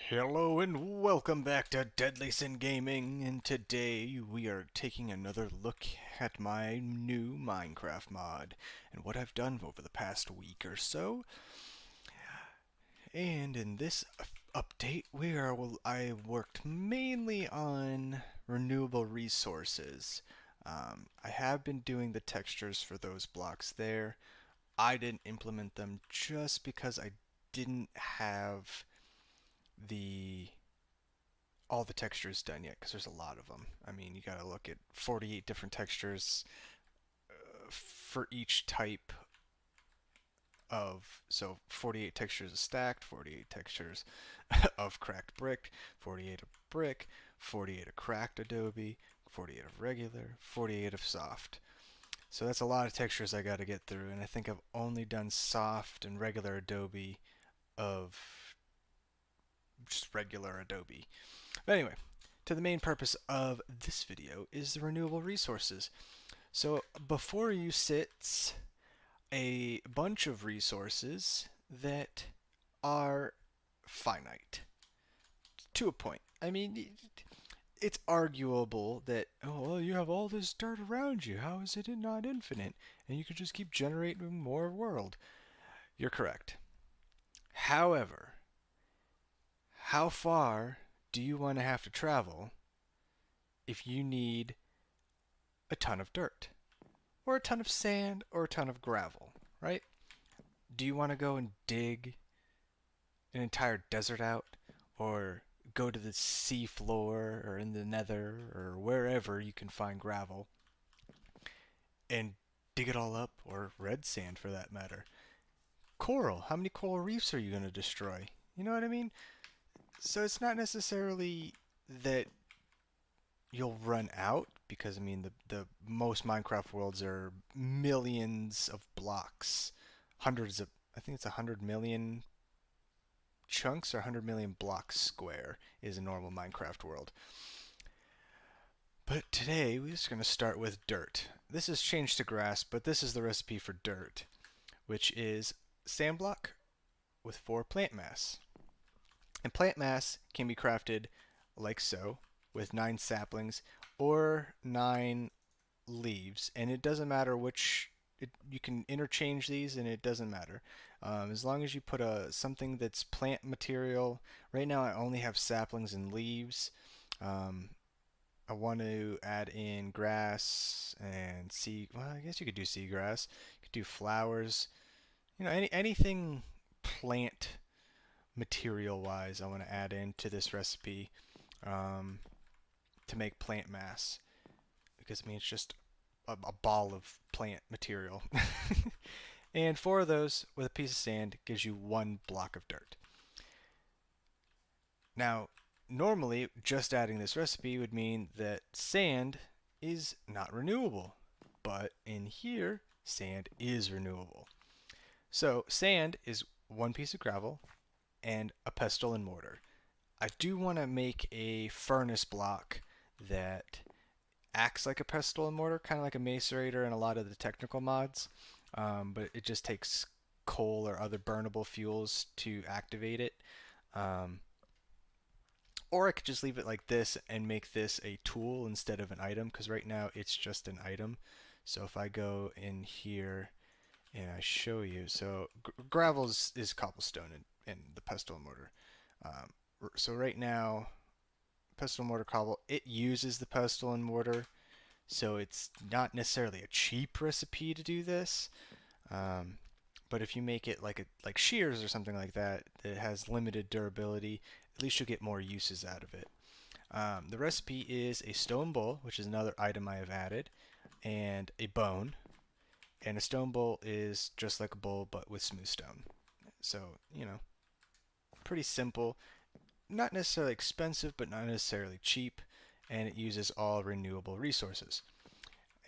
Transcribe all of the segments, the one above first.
Hello and welcome back to Deadly Sin Gaming, and today we are taking another look at my new Minecraft mod and what I've done over the past week or so. And in this update, I worked mainly on renewable resources. I have been doing the textures for those blocks there. I didn't implement them just because I didn't have the all the textures done yet because there's a lot of them. I mean, you got to look at 48 different textures for each type of, so 48 textures of stacked, 48 textures of cracked brick, 48 of brick, 48 of cracked adobe, 48 of regular, 48 of soft. So that's a lot of textures I got to get through, and I think I've only done soft and regular adobe of just regular adobe. But anyway, to the main purpose of this video is the renewable resources. So before you sits a bunch of resources that are finite to a point. I mean, it's arguable that, oh, well, you have all this dirt around you. How is it not infinite? And you could just keep generating more world. You're correct. However, how far do you want to have to travel if you need a ton of dirt, or a ton of sand, or a ton of gravel, right? Do you want to go and dig an entire desert out, or go to the sea floor, or in the nether, or wherever you can find gravel, and dig it all up, or red sand for that matter? Coral, how many coral reefs are you going to destroy? You know what I mean? So it's not necessarily that you'll run out because I mean the most Minecraft worlds are millions of blocks, hundreds of I think it's 100 million chunks or 100 million blocks square is a normal Minecraft world. But today we're just going to start with dirt. This has changed to grass, but this is the recipe for dirt, which is sand block with 4 plant mass. And plant mass can be crafted like so, with 9 saplings or 9 leaves, and it doesn't matter which. You can interchange these, and it doesn't matter as long as you put something that's plant material. Right now, I only have saplings and leaves. Um, I want to add in grass and sea. Well, I guess you could do seagrass. You could do flowers. You know, anything plant material wise, I want to add into this recipe um, to make plant mass, because I mean it's just a ball of plant material. And 4 of those with a piece of sand gives you 1 block of dirt. Now, normally just adding this recipe would mean that sand is not renewable, but in here sand is renewable. So sand is 1 piece of gravel and a pestle and mortar. I do want to make a furnace block that acts like a pestle and mortar, kind of like a macerator in a lot of the technical mods, but it just takes coal or other burnable fuels to activate it. Um, or I could just leave it like this and make this a tool instead of an item, because right now it's just an item. So if I go in here and I show you, so gravel is cobblestone and the pestle and mortar. So right now, pestle and mortar cobble, it uses the pestle and mortar, so it's not necessarily a cheap recipe to do this. Um, but if you make it like shears or something like that, that has limited durability, at least you'll get more uses out of it. The recipe is a stone bowl, which is another item I have added, and a bone. And a stone bowl is just like a bowl but with smooth stone. So, you know, pretty simple. Not necessarily expensive, but not necessarily cheap, and it uses all renewable resources.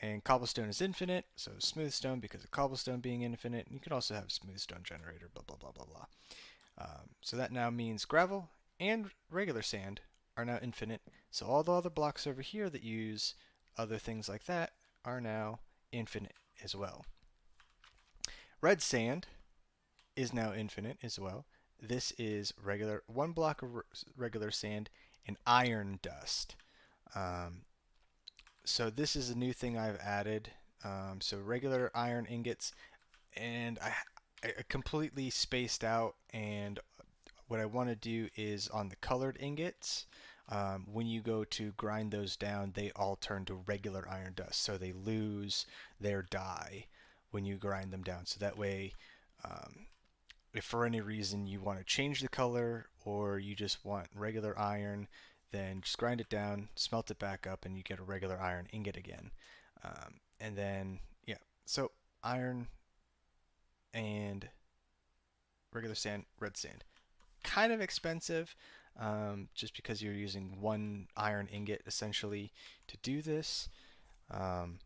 And cobblestone is infinite, so smooth stone because of cobblestone being infinite. And you can also have smooth stone generator, blah, blah, blah, blah, blah. So that now means gravel and regular sand are now infinite. So all the other blocks over here that use other things like that are now infinite as well. Red sand is now infinite as well, this is regular, one block of regular sand and iron dust. Um, so this is a new thing I've added. So regular iron ingots, and I completely spaced out. And what I want to do is on the colored ingots, when you go to grind those down, they all turn to regular iron dust. So they lose their dye when you grind them down. So that way, um, if for any reason you want to change the color or you just want regular iron, then just grind it down, smelt it back up, and you get a regular iron ingot again. And then, yeah, so iron and regular sand, red sand. Kind of expensive, just because you're using one iron ingot essentially to do this. Um,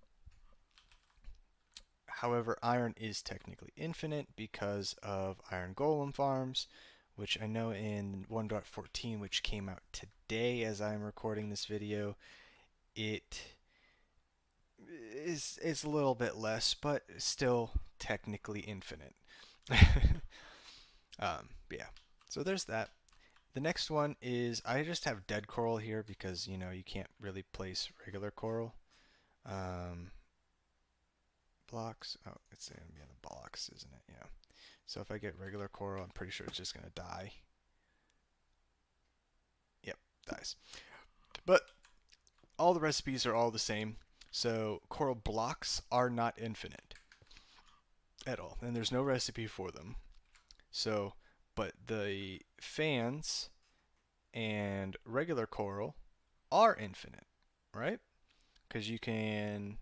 However, iron is technically infinite because of iron golem farms, which I know in 1.14, which came out today as I'm recording this video, it is a little bit less, but still technically infinite. Yeah, so there's that. The next one is I just have dead coral here because you can't really place regular coral. Um, Blocks. Oh, it's going to be in the blocks, isn't it? Yeah. So if I get regular coral, I'm pretty sure it's just going to die. Yep, dies. But all the recipes are all the same. So coral blocks are not infinite at all, and there's no recipe for them. So, but the fans and regular coral are infinite, right? Because you can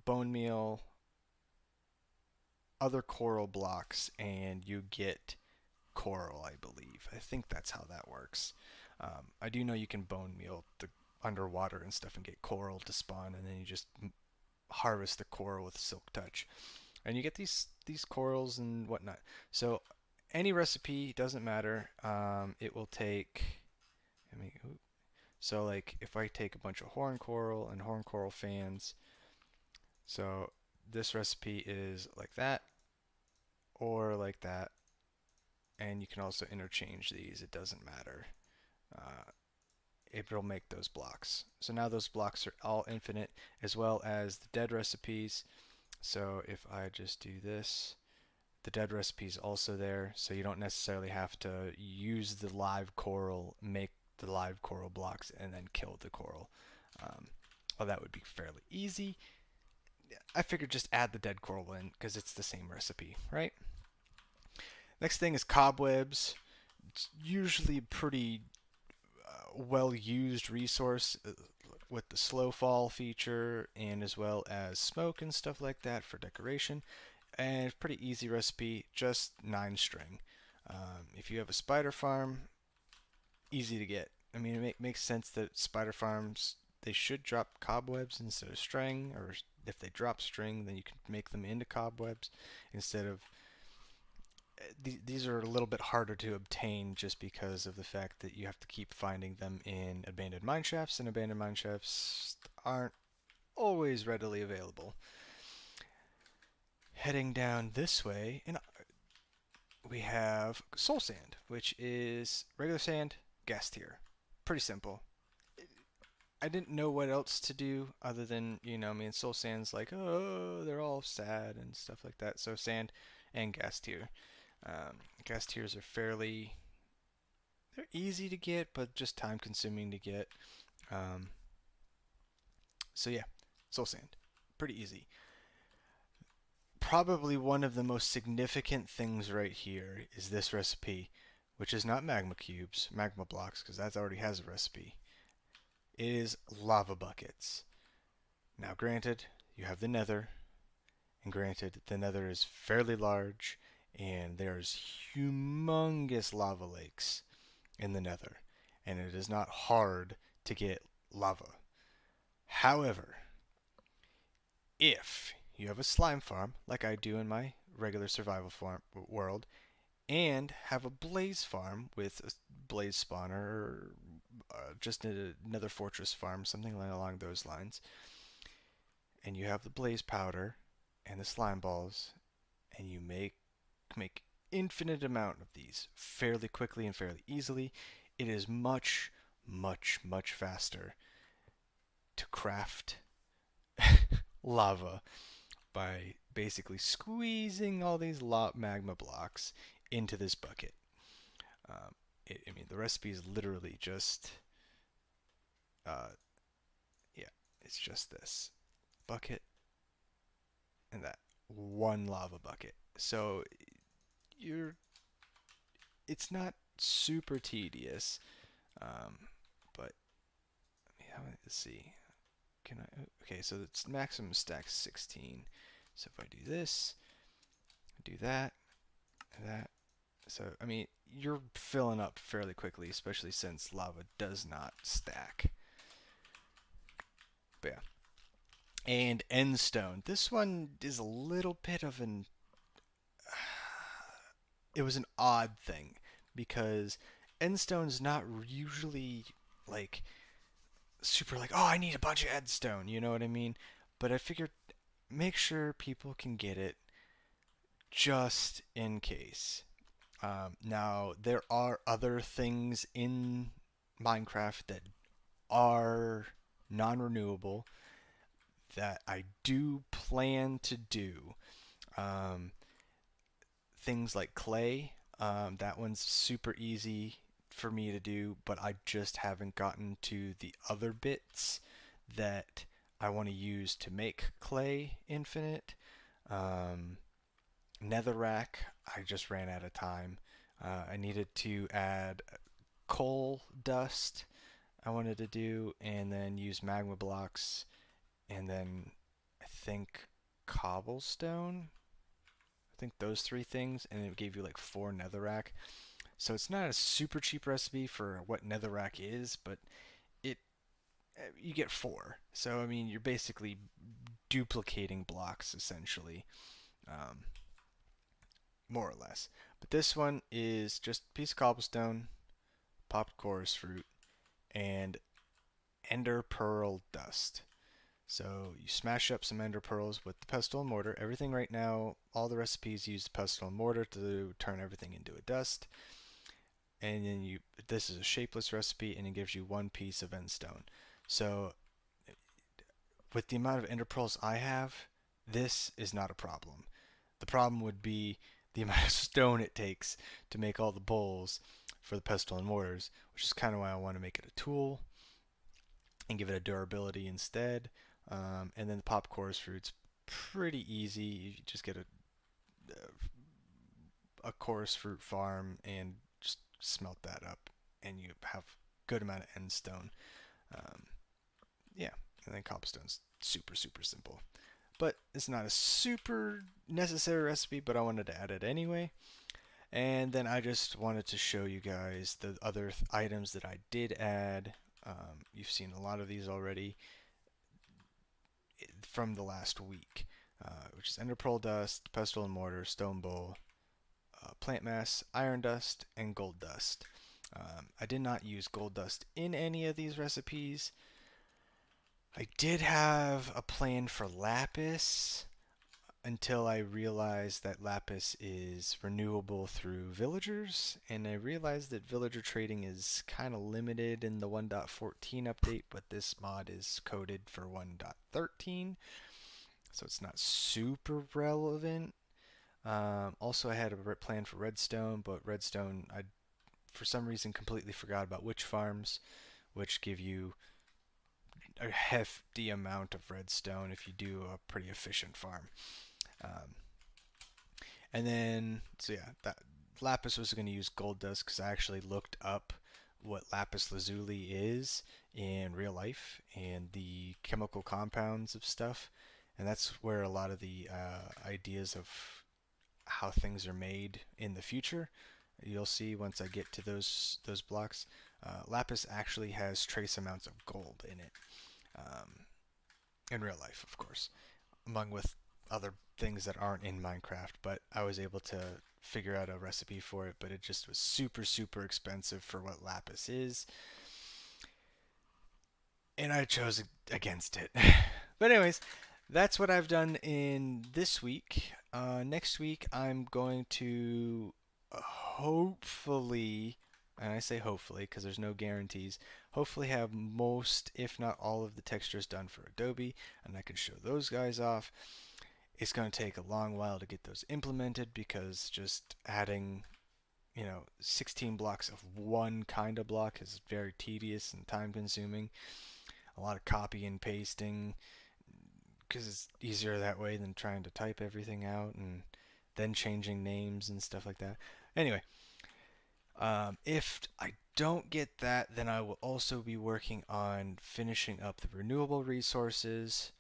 bone meal other coral blocks and you get coral, I believe. I think that's how that works. I do know you can bone meal the underwater and stuff and get coral to spawn, and then you just harvest the coral with silk touch, and you get these corals and whatnot. So any recipe doesn't matter. It will take. I mean, so like if I take a bunch of horn coral and horn coral fans, so this recipe is like that or like that, and you can also interchange these. It doesn't matter. Uh, it will make those blocks. So now those blocks are all infinite, as well as the dead recipes. So if I just do this, the dead recipe is also there, so you don't necessarily have to use the live coral, make the live coral blocks, and then kill the coral. Well, that would be fairly easy. I figured just add the dead coral in because it's the same recipe, right? Next thing is cobwebs. It's usually a pretty well used resource with the slow fall feature and as well as smoke and stuff like that for decoration. And pretty easy recipe, just 9 string. If you have a spider farm, easy to get. I mean, it makes sense that spider farms, they should drop cobwebs instead of string, or if they drop string, then you can make them into cobwebs instead of. These are a little bit harder to obtain just because of the fact that you have to keep finding them in abandoned mine shafts, and abandoned mine shafts aren't always readily available. Heading down this way, and we have soul sand, which is regular sand, gas tier. Pretty simple. I didn't know what else to do other than, I mean, soul sand's like, oh, they're all sad and stuff like that. So sand and gas tier. Gas tiers are they're easy to get, but just time consuming to get. Um, so yeah, soul sand, pretty easy. Probably one of the most significant things right here is this recipe, which is not magma cubes, magma blocks, because that already has a recipe. It is lava buckets. Now, granted, you have the nether, and granted, the nether is fairly large, and there's humongous lava lakes in the nether, and it is not hard to get lava. However, if you have a slime farm, like I do in my regular survival farm world, and have a blaze farm with a blaze spawner, or just another fortress farm, something along those lines, and you have the blaze powder and the slime balls, and you make infinite amount of these fairly quickly and fairly easily. It is much, much, much faster to craft lava by basically squeezing all these magma blocks into this bucket. Um, I mean, the recipe is literally just, uh, yeah, it's just this bucket and that one lava bucket. So you're, it's not super tedious, um, but let's see. Can I? Okay, so it's maximum stack 16. So if I do this, do that, that. So I mean, you're filling up fairly quickly, especially since lava does not stack. But yeah. And endstone. This one is a little bit of an. It was an odd thing because endstone's not usually like super like, oh, I need a bunch of endstone. You know what I mean? But I figured make sure people can get it just in case. Now, there are other things in Minecraft that are non renewable that I do plan to do. Um, Things like clay, that one's super easy for me to do, but I just haven't gotten to the other bits that I want to use to make clay infinite. Um, Netherrack, I just ran out of time. I needed to add coal dust, I wanted to do, and then use magma blocks, and then I think cobblestone. I think those three things, and it gave you like 4 netherrack. So it's not a super cheap recipe for what netherrack is, but it you get 4. So I mean, you're basically duplicating blocks essentially. Um, More or less. But this one is just a piece of cobblestone, popped chorus fruit, and ender pearl dust. So you smash up some ender pearls with the pestle and mortar. Everything right now, all the recipes use the pestle and mortar to turn everything into a dust. And then this is a shapeless recipe, and it gives you 1 piece of endstone. So with the amount of ender pearls I have, this is not a problem. The problem would be the amount of stone it takes to make all the bowls for the pestle and mortars, which is kind of why I want to make it a tool and give it a durability instead. And then the pop chorus fruit's pretty easy. You just get a chorus fruit farm and just smelt that up, and you have good amount of end stone. Um, yeah, and then cobblestone's super simple. But it's not a super necessary recipe, but I wanted to add it anyway. And then I just wanted to show you guys the other items that I did add. You've seen a lot of these already from the last week, which is ender pearl dust, pestle and mortar, stone bowl, plant mass, iron dust, and gold dust. I did not use gold dust in any of these recipes. I did have a plan for lapis until I realized that lapis is renewable through villagers, and I realized that villager trading is kind of limited in the 1.14 update, but this mod is coded for 1.13, so it's not super relevant. Also, I had a plan for redstone, but redstone, I for some reason completely forgot about witch farms, which give you a hefty amount of redstone if you do a pretty efficient farm. Um, and then, so yeah, that lapis was going to use gold dust because I actually looked up what lapis lazuli is in real life and the chemical compounds of stuff, and that's where a lot of the ideas of how things are made in the future. You'll see once I get to those blocks. Lapis actually has trace amounts of gold in it, in real life, of course, among with other things that aren't in Minecraft. But I was able to figure out a recipe for it, but it just was super expensive for what lapis is, and I chose against it. But anyways, that's what I've done in this week. Next week, I'm going to hopefully, and I say hopefully because there's no guarantees, hopefully have most, if not all, of the textures done for Adobe, and I can show those guys off. It's going to take a long while to get those implemented because just adding 16 blocks of one kind of block is very tedious and time consuming. A lot of copy and pasting because it's easier that way than trying to type everything out and then changing names and stuff like that. Anyway, if I don't get that, then I will also be working on finishing up the renewable resources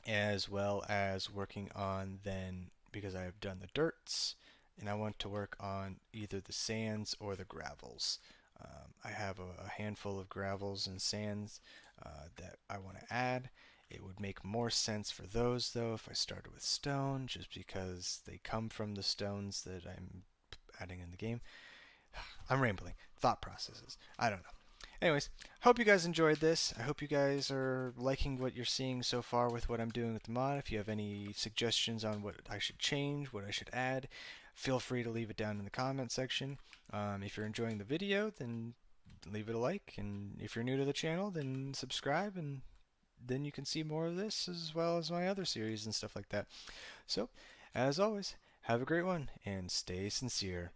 as well as working on then, because I have done the dirts, and I want to work on either the sands or the gravels. I have a handful of gravels and sands that I want to add. It would make more sense for those though if I started with stone, just because they come from the stones that I'm adding in the game. I'm rambling. Thought processes. I don't know. Anyways, hope you guys enjoyed this. I hope you guys are liking what you're seeing so far with what I'm doing with the mod. If you have any suggestions on what I should change, what I should add, feel free to leave it down in the comment section. If you're enjoying the video, then leave it a like. And if you're new to the channel, then subscribe, and then you can see more of this as well as my other series and stuff like that. So, as always, have a great one and stay sincere.